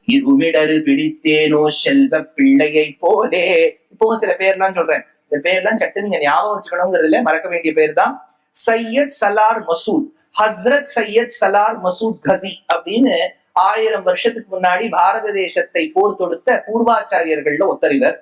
இருமிடரு பிடித்தேனோ செல்வ பிள்ளையை போலே. இப்போ சில பேர்லாம் சொல்றேன், இந்த பேர்லாம் சட்டு நீங்க ஞாபகம் வச்சுக்கணுங்கிறதுல மறக்க வேண்டிய பேர் தான். சையத் சலார் மசூத், ஹஸ்ரத் சையத் சலார் மசூத் கசி அப்படின்னு 1000 வருஷத்துக்கு முன்னாடி பாரத தேசத்தை போர் தொடுத்த பூர்வாச்சாரியர்கள்ல ஒத்தறிவர்.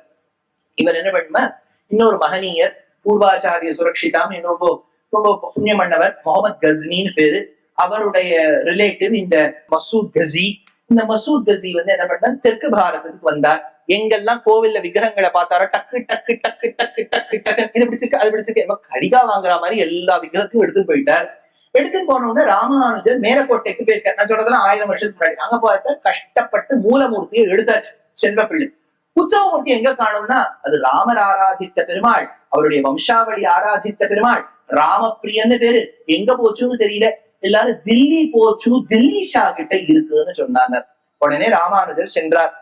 இவர் என்ன பண்ணுமா, இன்னொரு மகனீயர் பூர்வாச்சாரிய சுரக்ஷிதாம், ரொம்ப ரொம்ப புண்ணிய மன்னவர் முகமது கஸ்னின்னு பேரு. அவருடைய ரிலேட்டிவ் இந்த மசூத் கசி. இந்த மசூத் கசி என்ன பண்ணார், தெற்கு பாரதத்துக்கு வந்தார். எங்கெல்லாம் கோவில்ல விக்கிரகங்களை பார்த்தாரோ டக்கு டக்கு டக்கு டக்கு டக்கு டக்கு இது பிடிச்சிருக்கு அது பிடிச்சிருக்கு கடிகா வாங்குற மாதிரி எல்லா விக்கிரகத்தையும் எடுத்துட்டு போயிட்டார். எடுத்துட்டு போனோம்னா ராமானுஜர் மேலக்கோட்டைக்கு போயிருக்கார். நான் சொல்றதெல்லாம் 1000 வருஷத்துக்கு முன்னாடி. அங்க பார்த்த கஷ்டப்பட்டு மூலமூர்த்தியை எடுத்தாச்சு செல்வப்பிள்ளை. உற்சவமூர்த்தி எங்க காணும்னா அது ராமர் ஆராதித்த பெருமாள், அவருடைய வம்சாவளி ஆராதித்த பெருமாள், ராமப்பிரியன்னு பேரு. எங்க போச்சுன்னு தெரியல. எல்லாரும் தில்லி போச்சு, தில்லி ஷா கிட்ட இருக்குன்னு சொன்னாங்க. உடனே ராமானுஜர் சென்றார்.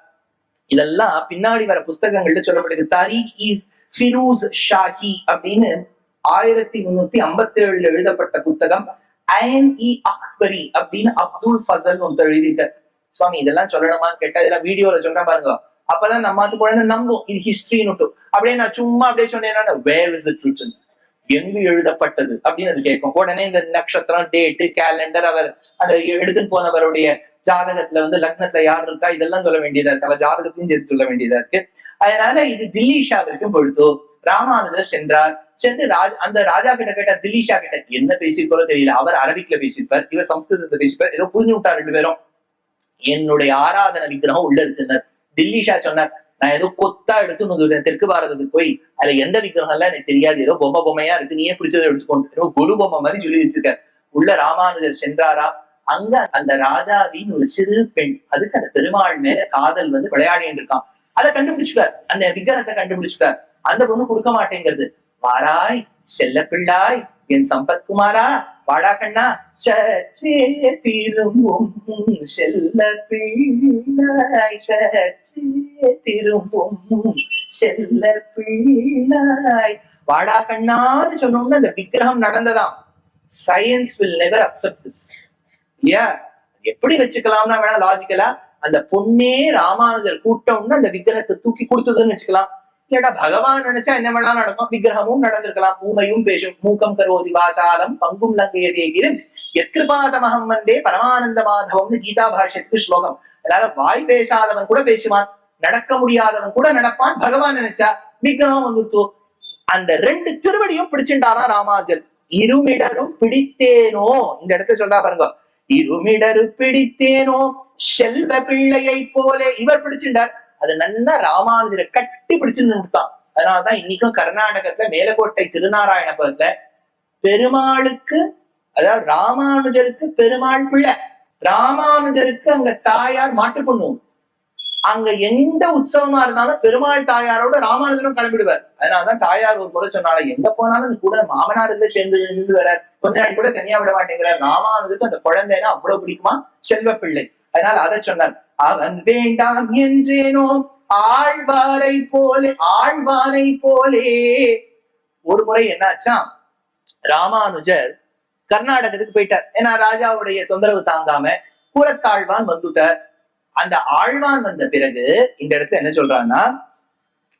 இதெல்லாம் பின்னாடி வர புஸ்தகங்கள்ல சொல்லப்பட்டிருக்கு. தாரீக் ஃபிரூஸ் ஷாஹி அப்படின்னு 1357 எழுதப்பட்ட புத்தகம். அக்பரி அப்படின்னு அப்துல் ஃபசல் ஒருத்தர் எழுதிட்டார். சுவாமி இதெல்லாம் சொல்லணுமான்னு கேட்டா, இதெல்லாம் வீடியோல சொல்றேன் பாருங்க, அப்பதான் நம்ம குழந்தை நம்பும் இது ஹிஸ்டரின்னு. அப்படியே நான் சும்மா அப்படியே சொன்னேன்னா வேர் இஸ் இட் ரிட்டன், எங்கு எழுதப்பட்டது அப்படின்னு அது கேட்கும். உடனே இந்த நட்சத்திரம், டேட்டு, கேலண்டர், அவர் அந்த எடுத்துன்னு போனவருடைய ஜாதகத்துல லக்னத்துல யார் இருக்கா இதெல்லாம் சொல்ல வேண்டியதா இருக்கு. அவர் ஜாதகத்தையும் சேர்த்து சொல்ல வேண்டியதா இருக்கு. அதனால இது தில்லி ஷாவிற்கும் பொழுது ராமானுஜர் சென்றார். சென்று அந்த ராஜா கிட்ட கேட்டார், தில்லி ஷா கிட்ட என்ன பேசியிருக்கோ தெரியல. அவர் அரபிக்ல பேசியிருப்பார், இவர் சம்ஸ்கிருதத்துல பேசிப்பார். ஏதோ புரிஞ்சு விட்டார் ரெண்டு பேரும். என்னுடைய ஆராதன விக்கிரகம் உள்ள இருக்குன்னார். தில்லி ஷா சொன்னார், நான் ஏதோ கொத்தா எடுத்து தெற்கு பாரதத்துக்கு போய் அதுல எந்த விக்கிரகம் எல்லாம் எனக்கு தெரியாது, ஏதோ பொம்மையா இருக்கு, நீயே பிடிச்சதை எடுத்துக்கொண்டு ஏதோ குரு பொம்மை மாதிரி சொல்லி வச்சிருக்காரு. உள்ள ராமானுஜர் சென்றாரா. அங்க அந்த ராஜாவின் ஒரு சிறு பெண், அதுக்கு அந்த பெருமாள் மேல காதல் விளையாடிட்டு இருக்கான். அதை கண்டுபிடிச்சுட்டார், அந்த விக்கிரகத்தை கண்டுபிடிச்சுட்டார். அந்த பொண்ணு கொடுக்க மாட்டேங்கிறது. வாராய் செல்ல பிள்ளாய் என் சம்பத்குமாரா, வாடா கண்ணா, சற்றே திரும்பும் செல்ல பிள்ளாய், சற்றே திரும்பும் செல்ல பிள்ளாய், வாடா கண்ணான்னு சொன்னோம்னா அந்த விக்கிரகம் நடந்ததாம். Science will never accept this. இல்லையா? எப்படி வச்சுக்கலாம்னா வேணா லாஜிக்கலா அந்த பொண்ணே ராமானுஜர் கூட்டம்னு அந்த விக்கிரகத்தை தூக்கி கொடுத்ததுன்னு வச்சுக்கலாம். இல்லடா பகவான் நினைச்சா என்ன வேணாலும் நடக்கும். விக்கிரகமும் நடந்திருக்கலாம். ஊமையும் பேசும், மூக்கம் கரோதி வாசாலம் பங்கும் லங்கையதேகிரும் எத்கிருபாதமகம் வந்தே பரமானந்த மாதவம்னு கீதா பாஷ்யத்துக்கு ஸ்லோகம். அதனால வாய் பேசாதவன் கூட பேசுவான், நடக்க முடியாதவன் கூட நடப்பான். பகவான் நினைச்சா விக்கிரகம் வந்துருத்தோ. அந்த 2 திருவடியும் பிடிச்சுட்டாரா ராமானுஜர். இருமிடரும் பிடித்தேனோ, இந்த இடத்த சொல்றா பாருங்க, இருமிடரு பிடித்தேனோ செல்வ பிள்ளையை போலே. இவர் பிடிச்சுட்டார். அது நல்லா ராமானுஜரை கட்டி பிடிச்சுன்னு கொடுத்தான். அதனாலதான் இன்னைக்கும் கர்நாடகத்துல மேலக்கோட்டை திருநாராயணபுரத்துல பெருமாளுக்கு, அதாவது ராமானுஜருக்கு பெருமாள் பிள்ளை, ராமானுஜருக்கு அங்க தாயார் மாட்டு பொண்ணும். அங்க எந்த உற்சவமா இருந்தாலும் பெருமாள் தாயாரோட ராமானுஜரும் கிளம்பிடுவார். அதனாலதான் தாயார் ஒரு முறை சொன்னால, எங்க போனாலும் அந்த கூட மாமனார் இல்ல சேர்ந்து இருந்து வர, கொஞ்ச நாள் கூட தனியா விட மாட்டேங்கிறார். ராமானுஜருக்கு அந்த குழந்தைன்னா அவ்வளவு பிடிக்குமா, செல்வ பிள்ளை. அதனால அதை சொன்னார். அவன் வேண்டாம் என்றேனோ ஆழ்வாரை போலே, ஆழ்வாரை போலே. ஒரு முறை என்னாச்சா, ராமானுஜர் கர்நாடகத்துக்கு போயிட்டார். ஏன்னா ராஜாவுடைய தொந்தரவு தாங்காம கூரத்தாழ்வான் வந்துட்டார். அந்த ஆழ்வான் வந்த பிறகு இந்த இடத்துல என்ன சொல்றான்னா,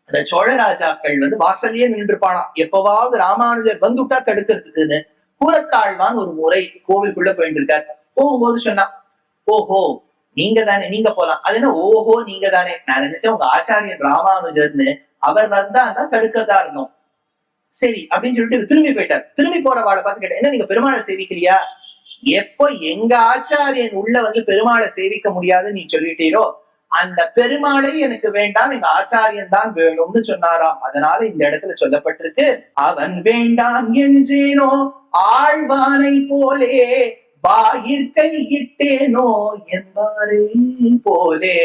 அந்த சோழ ராஜாக்கள் வாசல்லையே நின்றுப்பானா, எப்பவாவது ராமானுஜர் வந்துட்டா தடுக்கிறதுக்குன்னு. கூரத்தாழ்வான் ஒரு முறை கோவிலுக்குள்ள போயிட்டு இருக்கார். போகும்போது சொன்னா, ஓஹோ நீங்க தானே, நீங்க போலாம். அது என்ன ஓஹோ நீங்க தானே, நான் நினைச்சேன் உங்க ஆச்சாரியன் ராமானுஜர்னு, அவர் வந்தாதான் தடுக்கிறதா இருந்தோம். சரி அப்படின்னு சொல்லிட்டு திரும்பி போயிட்டார். திரும்பி போறவாளை பார்த்து கேட்டேன், என்ன நீங்க பெருமாளை சேவிக்கலையா? எப்போ எங்க ஆச்சாரியன் உள்ள பெருமாளை சேவிக்க முடியாதுன்னு நீ சொல்லிட்டீரோ, அந்த பெருமாளை எனக்கு வேண்டாம், எங்க ஆச்சாரியன் தான் வேணும்னு சொன்னாராம். அதனால இந்த இடத்துல சொல்லப்பட்டிருக்கு, அவன் வேண்டாம் என்றேனோ ஆழ்வானை போலே வாயிற்கை இட்டேனோ எம்பாரை போலே.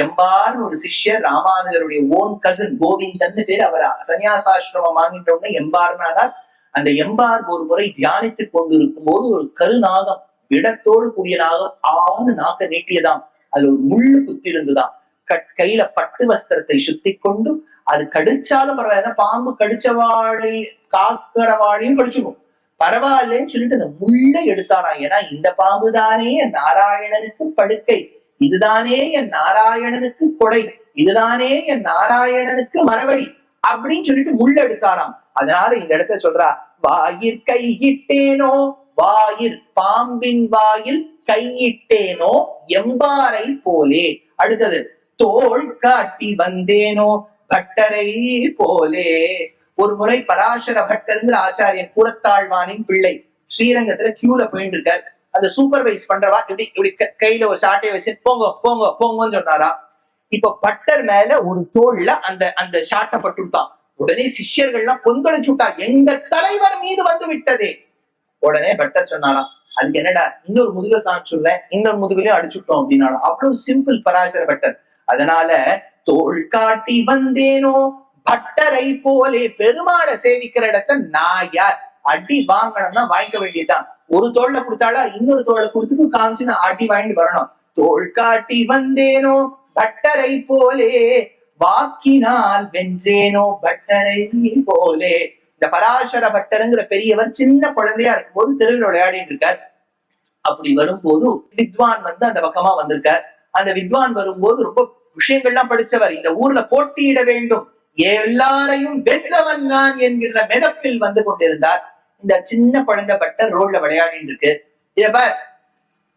எம்பார்னு ஒரு சிஷ்யர், ராமானுஜருடைய ஓன் கசின் கோவிந்தன் பேர். அவர் சன்னியாசாசிரமம் வாங்கிட்ட உடனே எம்பார்னாதான். அந்த எம்பார் ஒரு முறை தியானித்துக் கொண்டு இருக்கும் போது ஒரு கருநாகம், இடத்தோடு கூடிய நாகம் ஆறு நாக்க நீட்டியதாம். அது ஒரு முள்ளு குத்தி இருந்துதான். கையில பட்டு வஸ்திரத்தை சுத்தி கொண்டு, அது கடிச்சாலும் பரவாயில்ல, பாம்பு கடிச்சவாளி காக்கிறவாளையும் கடிச்சுக்கும் பரவாயில்லன்னு சொல்லிட்டு அந்த முள்ளை எடுத்தாராம். ஏன்னா இந்த பாம்பு தானே நாராயணனுக்கு படுக்கை, இதுதானே என் நாராயணனுக்கு கொடை, இதுதானே என் நாராயணனுக்கு மரவடி அப்படின்னு சொல்லிட்டு முள்ள எடுத்தாராம். அதனால இந்த இடத்துல சொல்றா, வாயிற் கையிட்டேனோ, வாயிற் பாம்பின் வாயில் கையிட்டேனோ எம்பாரை போலே. அடுத்தது, தோள் காட்டி வந்தேனோ பட்டரை போலே. ஒரு முறை பராசர பட்டருங்கிற ஆச்சாரியன் கூரத்தாழ்வானின் பிள்ளை ஸ்ரீரங்கத்துல கியூல போயிட்டு இருக்காரு. அந்த சூப்பர்வைஸ் பண்றவா இப்படி இப்படி கையில ஒரு சாட்டையை வச்சு போங்க போங்க போங்கன்னு சொன்னாரா. இப்ப பட்டர் மேல ஒரு தோல்ல அந்த அந்த சாட்டை பட்டுட்டான். உடனே சிஷ்யர்கள்லாம் கொந்தளிச்சுட்டா, எங்க தலைவர் மீது வந்து விட்டதே. உடனே பட்டர் சொன்னாராம், அதுக்கு என்னடா இன்னொரு முதுக காமிச்சுடுறேன், இன்னொரு முதுகுலையும் அடிச்சுட்டோம் அப்படின்னாலும். அவ்வளவு சிம்பிள் பராசர பட்டர். அதனால தோள் காட்டி வந்தேனோ பட்டரை போலே. பெருமாளை சேவிக்கிற இடத்த நான் யார் அடி வாங்கணும்னா வாங்கிக்க வேண்டியதுதான். ஒரு தோல்ல கொடுத்தாளா இன்னொரு தோல்ல கொடுத்துட்டு காமிச்சு நான் அடி வாங்கிட்டு வரணும். தோள் காட்டி வந்தேனோ பட்டரை போலே, வாக்கினால் வென்றேனோ பட்டரை போலே. இந்த பராசர பட்டருங்கிற பெரியவர் சின்ன குழந்தையா இருக்கும்போது தெருவில் விளையாடிட்டு இருக்கார். அப்படி வரும்போது வித்வான் வந்து அந்த பக்கமா வந்திருக்கார். அந்த வித்வான் வரும்போது ரொம்ப விஷயங்கள்லாம் படிச்சவர். இந்த ஊர்ல போட்டியிட வேண்டும், எல்லாரையும் வென்றவன் நான் என்கிற மெதப்பில் வந்து கொண்டிருந்தார். இந்த சின்ன குழந்தை பட்டர் ரோட்ல விளையாடிட்டு இருக்கு. இத பார்,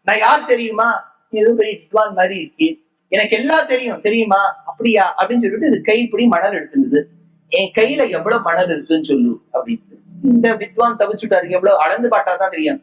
நான் யார் தெரியுமா, எதுவும் பெரிய வித்வான் மாதிரி இருக்கு, எனக்கு எல்லாம் தெரியும் தெரியுமா, அப்படியா அப்படின்னு சொல்லிட்டு இது கைப்பிடி மணல் எடுத்துருந்தது. என் கையில எவ்வளவு மணல் இருக்குன்னு சொல்லு அப்படின்னு. இந்த வித்வான் தவிச்சுட்டாரு, எவ்வளவு அளந்து பாட்டாதான் தெரியும்,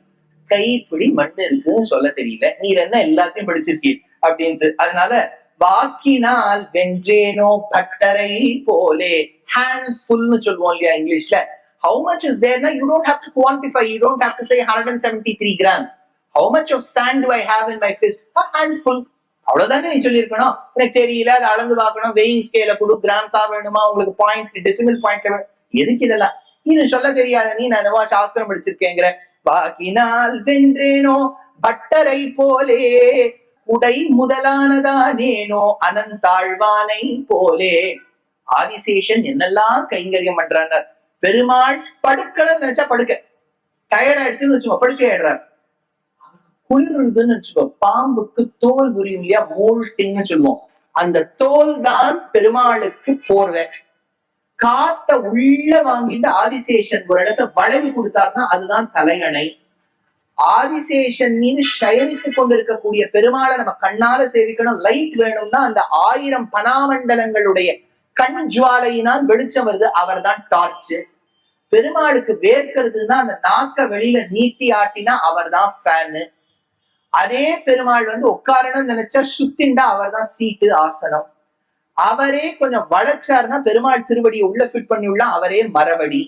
கைப்பிடி மண் இருக்குன்னு சொல்ல தெரியல, நீர் என்ன எல்லாத்தையும் படிச்சிருக்கீர் அப்படின்ட்டு. அதனால வாக்கினால் வென்றேனோ பட்டரை போலே. ஹேண்ட்ஃபுல்னு சொல்லுவோம் இல்லையா இங்கிலீஷ்ல. How much is there? You don't have to quantify. You don't have to say 173 grams. How much of sand do I have in my fist? A handful. அவ்வளவுதானே நீ சொல்லியிருக்கணும். எனக்கு தெரியல, அதை அளந்து பார்க்கணும், வெயிங் ஸ்கேல கொடு, கிராம்ஸா வேணுமா உங்களுக்கு, பாயிண்ட் டெசிமல் பாயிண்ட் எதுக்கு இதெல்லாம்? இது சொல்ல தெரியாத நீ நான் என்னவா சாஸ்திரம் படிச்சிருக்கேங்கிற. வாக்கினால் வென்றேனோ பட்டரை போலே, உடை முதலானதானேனோ அனந்தாழ்வானை போலே. ஆதிசேஷன் என்னெல்லாம் கைங்கரியம் பண்றாங்க. பெருமாள் படுக்கலன்னு நினைச்சா படுக்க டயர்ட் ஆயிடுச்சுன்னு வச்சுக்கோ, படுக்க ஆயிடுறாரு. குளிர்றதுன்னு வச்சுக்கோ, பாம்புக்கு தோல் புரியும் இல்லையா, மோல்டிங்னு சொல்லுவோம். அந்த தோல் தான் பெருமாளுக்கு போர்வை. காத்த உள்ள வாங்கிட்டு ஆதிசேஷன் ஒரு இடத்த வளைவு கொடுத்தாருன்னா அதுதான் தலையணை. ஆதிசேஷன் மீது சயனித்துக் கொண்டிருக்கக்கூடிய பெருமாளை நம்ம கண்ணால சேவிக்கணும். லைட் வேணும்னா அந்த 1000 பனாமண்டலங்களுடைய கண் ஜுவாலையினால் வெளிச்சம் வருது, அவர் தான் டார்ச். பெருமாளுக்கு வேர்க்கிறதுனா அந்த நாக்க வெளியில நீட்டி ஆட்டினா அவர் தான் ஃபேனு. அதே பெருமாள் வந்து உட்காரணும்னு நினைச்சா சுத்திண்டா அவர் தான் சீட்டு ஆசனம். அவரே கொஞ்சம் வளைச்சாருன்னா பெருமாள் திருவடியை உள்ள ஃபிட் பண்ணி உள்ள அவரே மரவடி,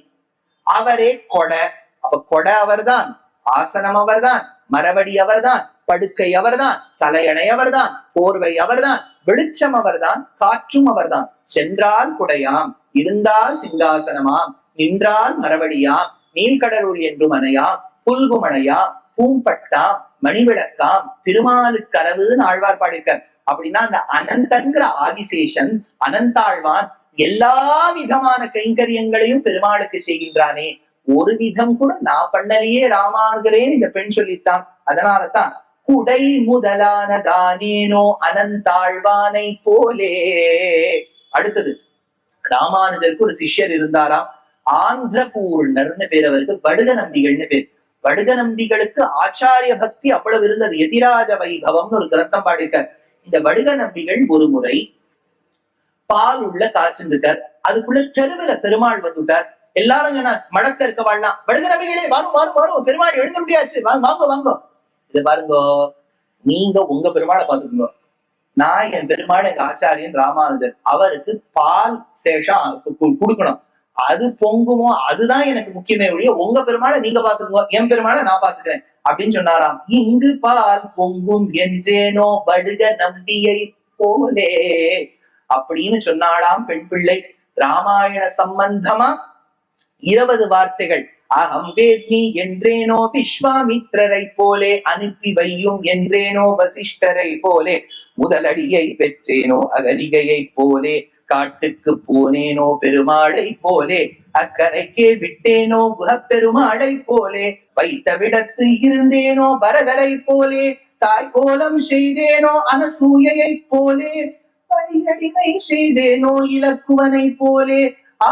அவரே கொடை. அப்ப கொடை அவர்தான், ஆசனம் அவர்தான், மரவடி அவர்தான், படுக்கை அவர்தான், தலையணை அவர்தான், போர்வை அவர்தான், வெளிச்சம் அவர்தான், காற்றும் அவர்தான். சென்றால் குடையாம், இருந்தால் சிங்காசனமாம், நின்றால் மரவடியாம், நீள்கடலுள் என்று மனையாம், புல்குமணையாம், பூம்பட்டாம், மணிவிளக்காம், திருமாலுக்கரவுன்னு ஆழ்வார் பாடியிருக்கார். அப்படின்னா அந்த அனந்தங்கிற ஆதிசேஷன், அனந்தாழ்வான் எல்லா விதமான கைங்கரியங்களையும் பெருமாளுக்கு செய்கின்றானே. ஒரு விதம் கூட நான் பண்ணலையே ராமானுஜரேன்னு இந்த பெண் சொல்லித்தான். அதனாலதான் குடை முதலானதானேனோ அனந்தாழ்வானை போலே. அடுத்தது, ராமானுஜருக்கு ஒரு சிஷ்யர் இருந்தாராம், ஆந்திரபூர்ணர்னு பேர். அவருக்கு வடுக நம்பிகள்னு பேர். வடுக நம்பிகளுக்கு ஆச்சாரிய பக்தி அவ்வளவு இருந்தது. யதிராஜ வைபவம்னு ஒரு கிரந்தம் பாடியிருக்கார். இந்த வடுக நம்பிகள் ஒரு முறை பால் உள்ள காய்ச்சிருக்கார். அதுக்குள்ள தெருவில் பெருமாள் வந்துட்டார். எல்லாரும் சொன்னா மடக்க இருக்க வாழலாம், வடுக நம்பிகளே வரும் வரும் வரும், பெருமாள் எழுந்த முடியாச்சு, வாங்க வாங்க. இது பாருங்க, நீங்க உங்க பெருமாளை பாத்துக்கோங்க, நான் என் பெருமாள் எங்க ஆச்சாரியன் ராமானுஜர், அவருக்கு பால் சேஷம் கொடுக்கணும், அது பொங்குமோ அதுதான் எனக்கு முக்கியமே ஒழிய உங்க பெருமாளை நீங்க பாத்துக்கோங்க, என் பெருமாளை நான் பாத்துக்கிறேன் அப்படின்னு சொன்னாராம். இங்கு பால் பொங்கும் என்றேனோ வடுக நம்பியை போலே அப்படின்னு சொன்னாலாம் பெண் பிள்ளை. ராமாயண சம்பந்தமா 20 வார்த்தைகள். அகம் வேத்மி என்றேனோ விஸ்வாமித்திரரை போலே, அனுப்பி வையும் என்றேனோ வசிஷ்டரை போலே, முதலடியை பெற்றேனோ அகலிகையை போலே, காட்டுக்கு போனேனோ பெருமாளை போலே, அக்கரைக்கே விட்டேனோ குஹப்பெருமாளை போலே, வைத்த விடத்து இருந்தேனோ பரதரை போலே, தாய் கோலம் செய்தேனோ அனசூயை போலே, வழியடிமை செய்தேனோ இலக்குவனை போலே,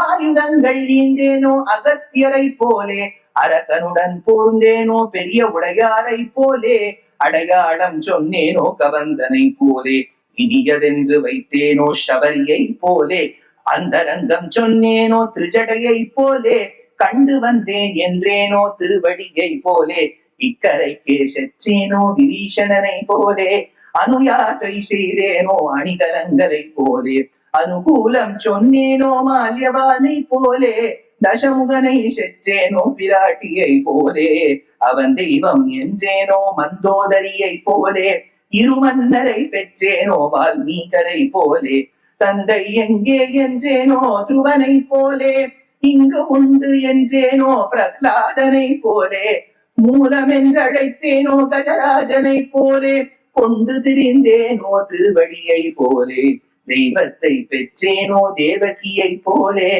ஆயுதங்கள் ஈந்தேனோ அகஸ்தியரை போலே, அரகனுடன் போர்ந்தேனோ பெரிய உடையாரை போலே, அடையாளம் சொன்னேனோ கவந்தனை போலே, இனியதென்று வைத்தேனோ சபரியை போலே, அந்தரங்கம் சொன்னேனோ திருஜடையை போலே, கண்டு வந்தேன் என்றேனோ திருவடியை போலே, இக்கரைக்கே செற்றேனோ விபீஷணனை போலே, அனுயாத்தை செய்தேனோ அணிகலங்களை போலே, அனுகூலம் சொன்னேனோ மால்யவானை போலே, தசமுகனை செற்றேனோ பிராட்டியை போலே, அவன் தெய்வம் என்றேனோ மந்தோதரியை போலே, இருமன்னரை பெற்றேனோ வால்மீகரை போலே, தந்தை எங்கே என்றேனோ துருவனை போலே, இங்கு உண்டு என்றேனோ பிரகலாதனை போலே, மூலம் என்றழைத்தேனோ கஜராஜனை போலே, கொண்டு திரிந்தேனோ திருவடியை போலே, தெய்வத்தை பெற்றேனோ தேவகியை போலே,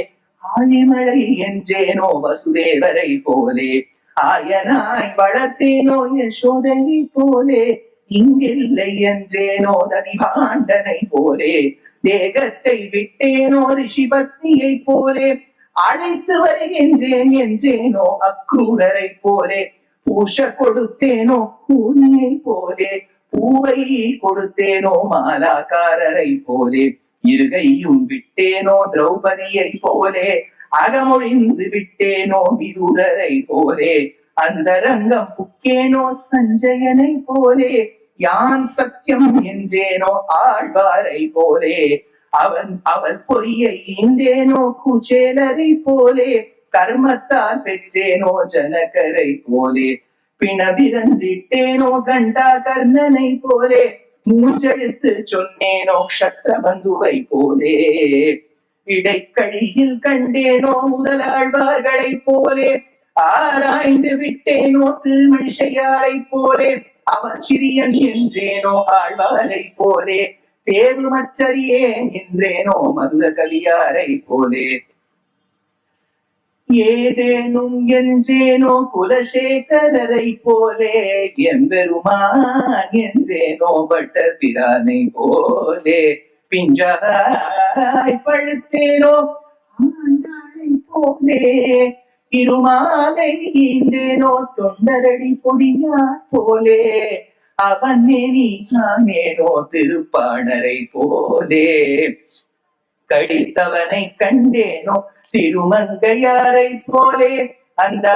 ஆழிமழை என்றேனோ வசுதேவரை போலே, ஆயனாய் வளர்த்தேனோ யசோதையை போலே, இங்கில்லை என்றேனோ ததிபாண்டனை போலே, தேகத்தை விட்டேனோ ரிஷிபத்னியை போலே, அழைத்து வருகின்றேன் என்றேனோ அக்ரூரரை போலே, பூஷ கொடுத்தேனோ பூனியை போலே, பூவை கொடுத்தேனோ மாலாக்காரரை போலே, இருகையும் விட்டேனோ திரௌபதியை போலே, அகமொழிந்து விட்டேனோ விதுரரை போலே, அந்தரங்கம் புக்கேனோ சஞ்சயனை போலே, யான் சத்தியம் என்றேனோ ஆழ்வாரை போலே, அவள் பொறியை ஈந்தேனோ குச்சேலரை போலே, கர்மத்தால் பெற்றேனோ ஜனகரை போலே, பிணவிரந்திட்டேனோ கண்டா கர்ணனை போலே, மூன்றெழுத்து சொன்னேனோ க்ஷத்ரபந்துவை போலே, இடைக்கழியில் கண்டேனோ முதலாழ்வார்களை போலே, ஆராய்ந்து விட்டேனோ திருமழிசையாரை போலே, அவன் சிறியன் என்றேனோ ஆழ்வாரை போலே, தேதுமச்சரியேன் என்றேனோ மதுர கவியாரை போலே, ஏதேனும் என்றேனோ குலசேகரரை போலே, எம்பெருமான் என்றேனோ பட்டர் பிரானை போலே, பிஞ்சாய் பழுத்தேனோ ஆண்டாளை போலே, இருமாலை ஈந்தேனோ தொண்டரடி பொடியார் போலே, அவன் நெறியானேனோ திருப்பாணரை போலே, கடித்தவனை கண்டேனோ திருமங்கையாரை போலே, அந்த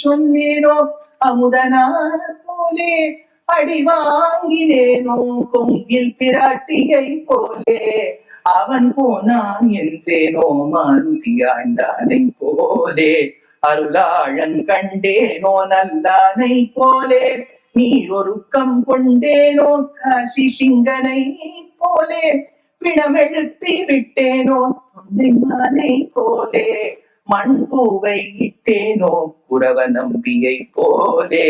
சொன்னேனோ அமுதனார் போலே, அடி வாங்கினேனோ கொங்கில் பிராட்டியை போலே, அவன் போனான் என்றேனோ மாருதி ஆண்டானை போலே, அருளாழன் கண்டேனோ நல்லானை போலே, நீரொருக்கம் கொண்டேனோ காசி சிங்கனை போலே, பிணமெழுப்பி விட்டேனோ தொண்டைமானை போலே, மண்பூவை இட்டேனோ குரவ நம்பியை போலே,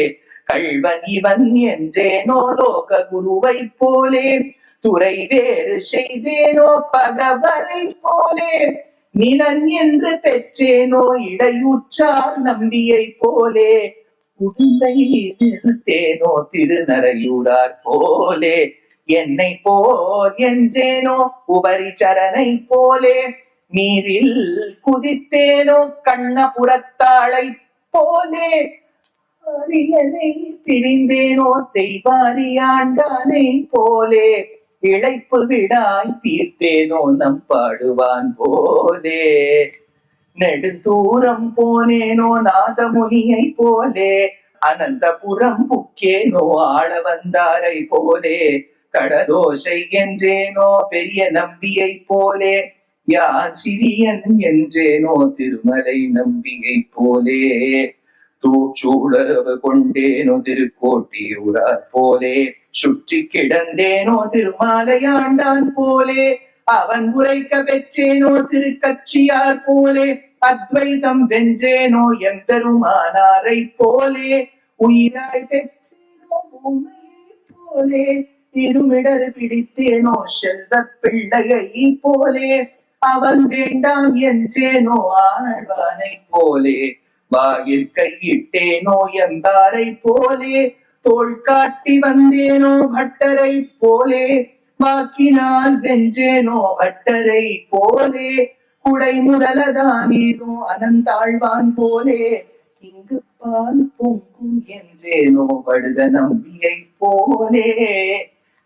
கள்வன் இவன் என்றேனோ லோக குருவை போலே, துறை வேறு செய்தேனோ பகவரை போலே, நிலன் என்று பெற்றேனோ இடையூற்றார் நம்பியை போலே, உடம்பை நிறுத்தேனோ திருநரையூரார் போலே, என்னை போல் என்றேனோ உபரிச்சரனை போலே, நீரில் குதித்தேனோ கண்ணபுரத்தாளை போலே, அரியணை பிரிந்தேனோ தெய்வாரியாண்டானை போலே, இழைப்பு விடாய் தீர்த்தேனோ நம் பாடுவான் போலே, நெடுந்தூரம் போனேனோ நாதமுனியை போலே, அனந்தபுரம் புக்கேனோ ஆள வந்தாரை போலே, கடலோசை என்றேனோ பெரிய நம்பியை போலே, யான் சிறியன் என்றேனோ திருமலை நம்பியை போலே, தூச்சூழரவு கொண்டேனோ திருக்கோட்டியூரார் போலே, சுற்றி கிடந்தேனோ திருமாலையாண்டான் போலே, அவன் உரைக்க பெற்றேனோ திருக்கட்சியார் போலே, அத்வைதம் வென்றேனோ எம்பெருமானாரை போலே, உயிராய் பெற்றேனோ பூமையை போலே, இருமிடர் பிடித்தேனோ செல்வ பிள்ளையை போலே, அவன் வேண்டாம் என்றேனோ ஆழ்வானை போலே, வாயில் கையிட்டேனோ எம்பாரை போலே, தோள் காட்டி வந்தேனோ பட்டரை போலே, வாக்கினால் வென்றேனோ பட்டரை போலே, குடை முதலதானேனோ அனந்தாழ்வான் போலே, இங்கு பால் பொங்கும் என்றேனோ படுக நம்பியை போலே.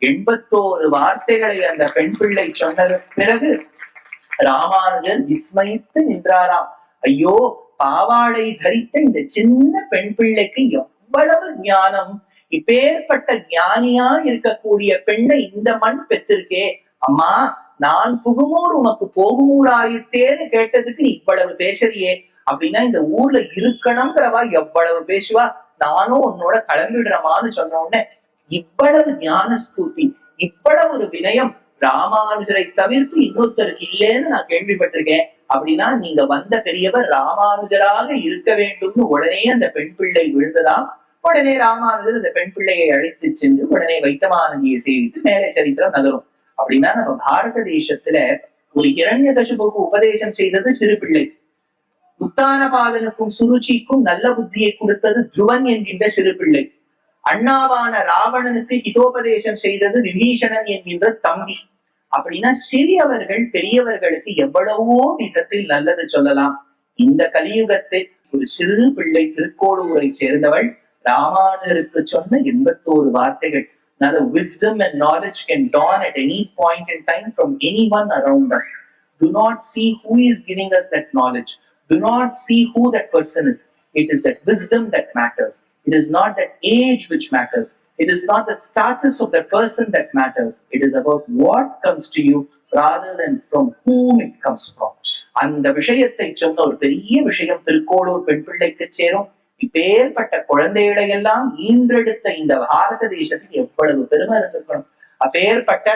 81 வார்த்தைகளை அந்த பெண் பிள்ளை சொன்னது பிறகு ராமானுஜர் விஸ்மயித்து நின்றாராம். ஐயோ, பாவாடை தரித்த இந்த சின்ன பெண் பிள்ளைக்கு எவ்வளவு ஞானம்! இப்பேற்பட்ட ஞானியா இருக்கக்கூடிய பெண்ணை இந்த மண் பெற்றிருக்கே. அம்மா, நான் புகுமூர் உமக்கு போகுமூராயித்தேன்னு கேட்டதுக்கு இவ்வளவு பேசுறியே அப்படின்னா இந்த ஊர்ல இருக்கணுங்கிறவா எவ்வளவு பேசுவா, நானும் உன்னோட கிளம்பிடுறமான்னு சொன்ன உடனே இவ்வளவு ஞான ஸ்தூதி, இவ்வளவு ஒரு வினயம் ராமானுஜரை தவிர்த்து இன்னொருத்தருக்கு இல்லைன்னு நான் கேள்விப்பட்டிருக்கேன். அப்படின்னா நீங்க வந்த பெரியவர் ராமானுஜராக இருக்க வேண்டும்னு உடனே அந்த பெண் பிள்ளை விழுந்ததாம். உடனே ராமானுஜர் அந்த பெண் பிள்ளையை அழைத்து சென்று உடனே வைத்தமானந்தியை சேவித்து மேலே சரித்திரம் நகரும். அப்படின்னா நம்ம பாரத தேசத்துல ஒரு இரண்யகசிபுவுக்கு உபதேசம் செய்தது சிறு பிள்ளை, உத்தானபாதனுக்கும் சுருச்சிக்கும் நல்ல புத்தியை கொடுத்தது துருவன் என்கின்ற சிறு பிள்ளை, அண்ணாவான ராவணனுக்கு ஹிதோபதேசம் செய்தது விபீஷணன் என்கின்ற தம்பி. அப்படின்னா சிறியவர்கள் பெரியவர்களுக்கு எவ்வளவோ விதத்தில் நல்லது சொல்லலாம். இந்த கலியுகத்தை ஒரு சிறு பிள்ளை திருக்கோளூரை சேர்ந்தவள் ராமானுஜருக்கு சொன்ன 81 வார்த்தைகள். Now the wisdom and knowledge can dawn at any point in time from anyone around us. Do not see who is giving us that knowledge. Do not see who that person is. It is that wisdom that matters. It is not that age which matters. It is not the status of the person that matters. It is about what comes to you rather than from whom it comes from. அந்த விஷயத்தை சொன்ன ஒரு பெரிய விஷயம் திருக்கோளூர் பெண் பிள்ளைக்கு சேரும். இப்பேற்பட்ட குழந்தைகளை எல்லாம் ஈன்றெடுத்த இந்த பாரத தேசத்துக்கு எவ்வளவு பெருமை இருந்திருக்கணும். அப்பேற்பட்ட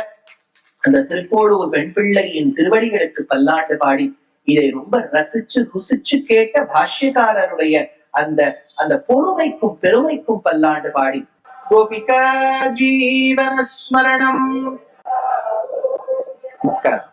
அந்த திருக்கோளூர் பெண் பிள்ளையின் திருவடிகளுக்கு பல்லாண்டு பாடி இதை ரொம்ப ரசிச்சு ருசிச்சு கேட்ட பாஷ்யக்காரருடைய அந்த அந்த பொறுமைக்கும் பெருமைக்கும் பல்லாண்டு பாடி கோபிகா ஜீவன ஸ்மரணம். நமஸ்காரம்.